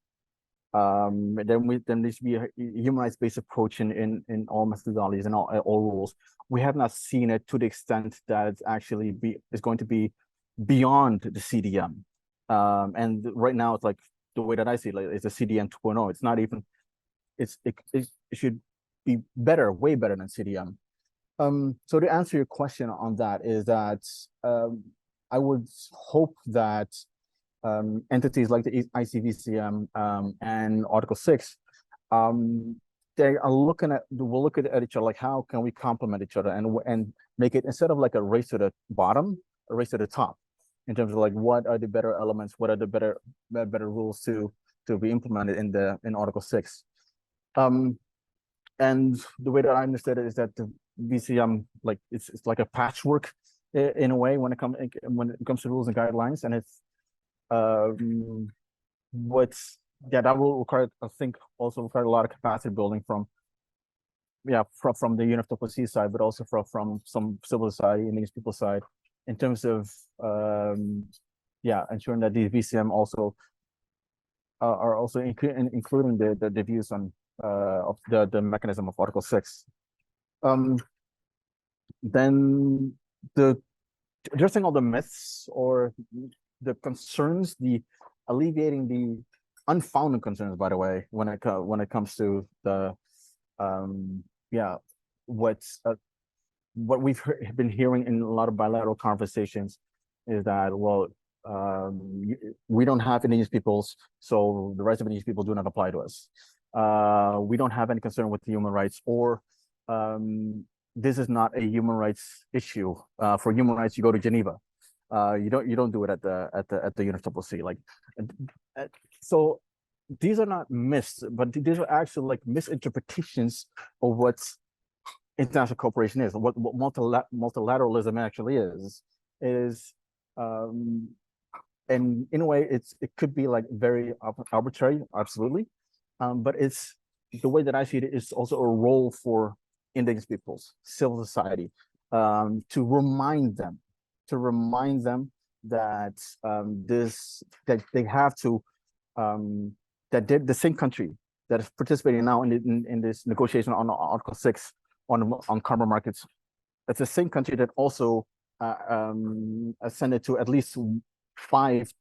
Then there should be a human rights based approach in all methodologies and all rules. We have not seen it to the extent that it's actually is going to be beyond the CDM. And right now it's like, the way that I see it, like, it's a CDM 2.0. It's not even, it should be better, way better than CDM. So to answer your question on that is that I would hope that entities like the ICVCM and Article 6, they are we'll look at each other, like, how can we complement each other and make it, instead of like a race to the bottom, a race to the top, in terms of like, what are the better elements, what are the better rules to be implemented in Article 6. And the way that I understood it is that the VCM, like, it's like a patchwork in a way when it comes to rules and guidelines, and it's that will require, I think, also require a lot of capacity building from the UNFCCC side, but also from some civil society, Indigenous people side, in terms of ensuring that the VCM also are also including the views on of the mechanism of Article 6. Then addressing all the myths or the concerns, alleviating the unfounded concerns, by the way, when it comes to the what we've been hearing in a lot of bilateral conversations is that, well, we don't have indigenous peoples, so the rights of indigenous people do not apply to us. We don't have any concern with human rights, or this is not a human rights issue. For human rights, you go to Geneva. You don't do it at the UNFCCC. Like, so these are not myths, but these are actually like misinterpretations of what international cooperation is, what multilateralism actually is. And in a way, it could be like very arbitrary, absolutely, but it's the way that I see it is also a role for indigenous peoples, civil society, to remind them that that they have to that they're the same country that is participating now in this negotiation on Article 6 on carbon markets. It's the same country that also ascended to at least 5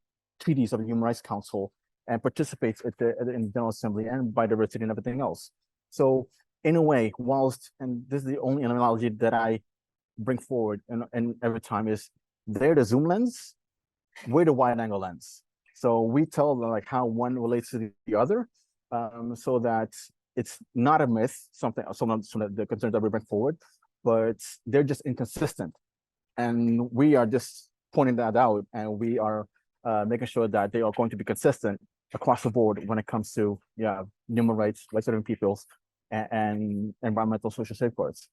treaties of the Human Rights Council and participates in the General Assembly and Biodiversity and everything else. So in a way, and this is the only analogy that I bring forward and every time, is they're the zoom lens, we're the wide angle lens. So we tell them like how one relates to the other, so that it's not a myth, something the concerns that we bring forward, but they're just inconsistent. And we are just pointing that out, and we are making sure that they are going to be consistent across the board when it comes to human rights, rights of peoples, and environmental social safeguards.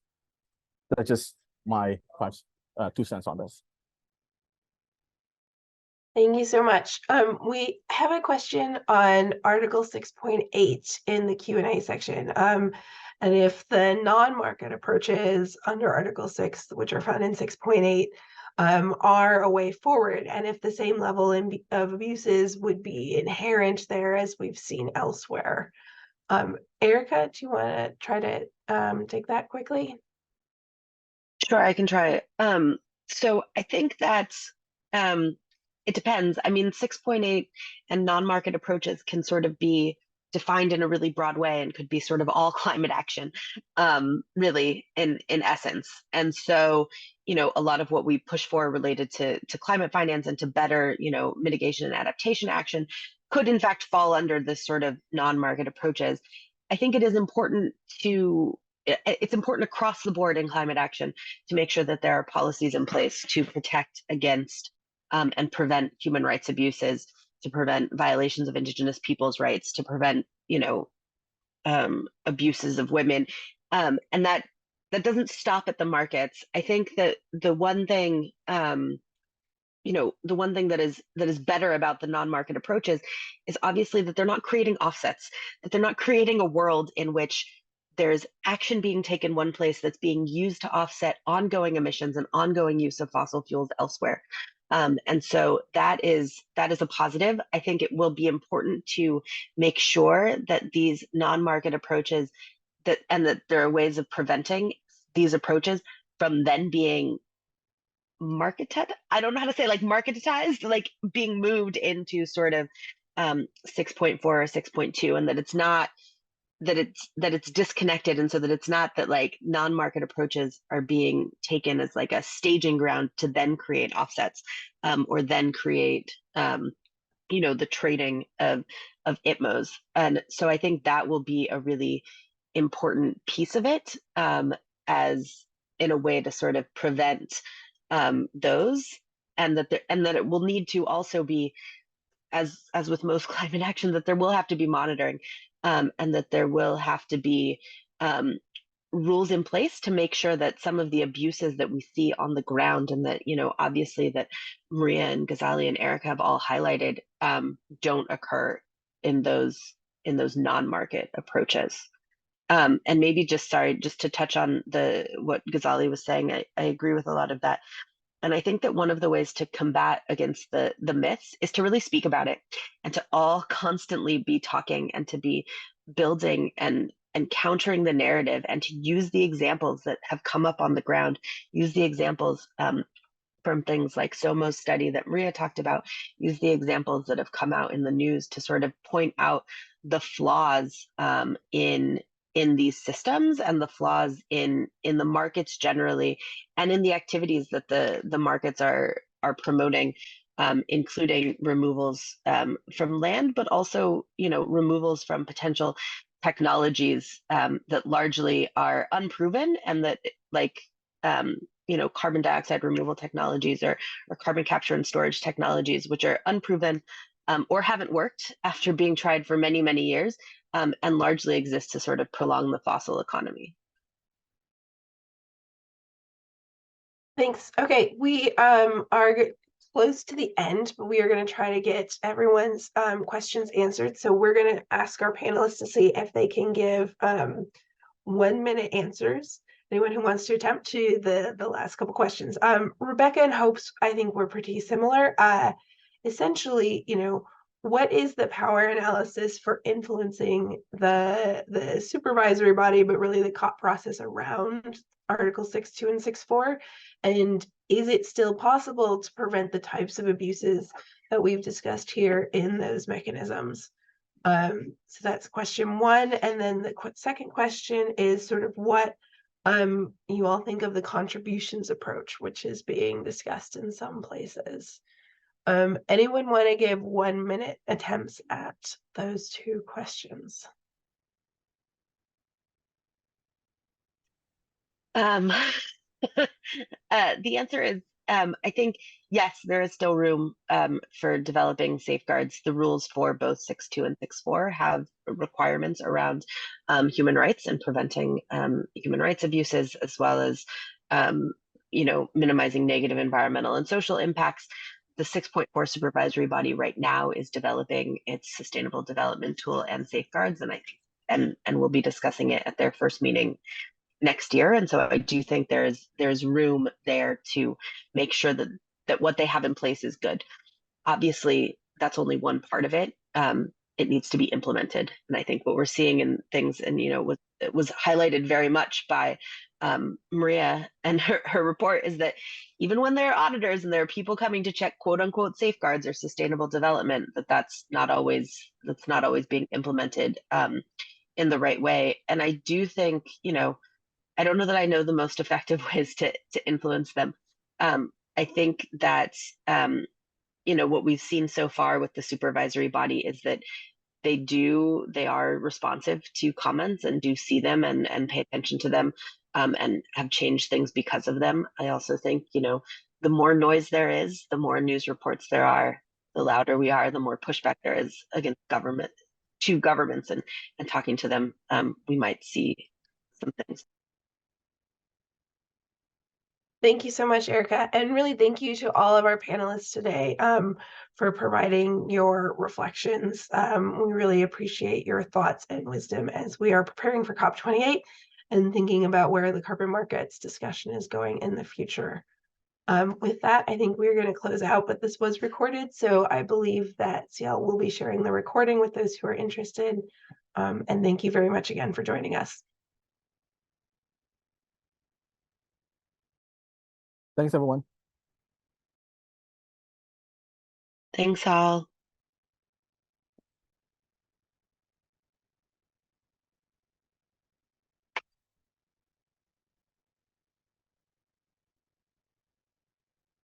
That's just my 2 cents on this. Thank you so much. We have a question on Article 6.8 in the Q&A section. And if the non-market approaches under Article 6, which are found in 6.8, are a way forward, and if the same level of abuses would be inherent there as we've seen elsewhere. Erica, do you want to try to take that quickly? Sure, I can try it. So I think that's it depends. I mean, 6.8 and non-market approaches can sort of be defined in a really broad way and could be sort of all climate action, really, in essence. And so, a lot of what we push for related to climate finance and to better, mitigation and adaptation action could in fact fall under this sort of non-market approaches. I think it is important it's important across the board in climate action to make sure that there are policies in place to protect against and prevent human rights abuses. to prevent violations of Indigenous peoples' rights, to prevent, abuses of women. And that doesn't stop at the markets. I think that the one thing, the one thing that is better about the non-market approaches is obviously that they're not creating offsets, that they're not creating a world in which there's action being taken one place that's being used to offset ongoing emissions and ongoing use of fossil fuels elsewhere. And so that is a positive. I think it will be important to make sure that these non-market approaches that there are ways of preventing these approaches from then being marketed. I don't know how to say, like, marketized, like being moved into sort of 6.4 or 6.2, and that it's not that it's disconnected, and so that it's not that like non-market approaches are being taken as like a staging ground to then create offsets, or then create the trading of ITMOs. And so I think that will be a really important piece of it, as in a way to sort of prevent those, and that it will need to also be, as with most climate action, that there will have to be monitoring, and that there will have to be rules in place to make sure that some of the abuses that we see on the ground, and that obviously that Maria and Gazelle and Erica have all highlighted, don't occur in those non-market approaches. And maybe just to touch on what Gazelle was saying, I agree with a lot of that. And I think that one of the ways to combat against the myths is to really speak about it, and to all constantly be talking, and to be building and countering the narrative, and to use the examples that have come up on the ground, use the examples from things like SOMO's study that Maria talked about, use the examples that have come out in the news to sort of point out the flaws in these systems, and the flaws in the markets generally, and in the activities that the markets are promoting, including removals from land, but also removals from potential technologies that largely are unproven, and that carbon dioxide removal technologies, or carbon capture and storage technologies, which are unproven, or haven't worked after being tried for many, many years, and largely exist to sort of prolong the fossil economy. Thanks. Okay, we are close to the end, but we are going to try to get everyone's questions answered. So we're going to ask our panelists to see if they can give 1-minute answers. Anyone who wants to attempt to the last couple questions. Rebecca and Hope's, I think, were pretty similar. Essentially, what is the power analysis for influencing the supervisory body, but really the COP process around Article 6.2 and 6.4? And is it still possible to prevent the types of abuses that we've discussed here in those mechanisms? So that's question one. And then the second question is sort of what you all think of the contributions approach, which is being discussed in some places. Anyone want to give 1-minute attempts at those two questions? The answer is, I think, yes, there is still room for developing safeguards. The rules for both 6.2 and 6.4 have requirements around human rights and preventing human rights abuses, as well as minimizing negative environmental and social impacts. The 6.4 supervisory body right now is developing its sustainable development tool and safeguards, and we'll be discussing it at their first meeting next year. And so I do think there's room there to make sure that what they have in place is good. Obviously, that's only one part of it. It needs to be implemented. And I think what we're seeing in things, and it was highlighted very much by Maria and her report, is that even when there are auditors and there are people coming to check quote unquote safeguards or sustainable development, that's not always being implemented in the right way. And I do think, I don't know that I know the most effective ways to influence them. I think that what we've seen so far with the supervisory body is that they are responsive to comments and do see them and pay attention to them, and have changed things because of them. I also think, the more noise there is, the more news reports there are, the louder we are, the more pushback there is against governments and talking to them, we might see some things. Thank you so much, Erica. And really thank you to all of our panelists today for providing your reflections. We really appreciate your thoughts and wisdom as we are preparing for COP28 and thinking about where the carbon markets discussion is going in the future. With that, I think we're going to close out, but this was recorded, so I believe that CL will be sharing the recording with those who are interested. And thank you very much again for joining us. Thanks, everyone. Thanks all.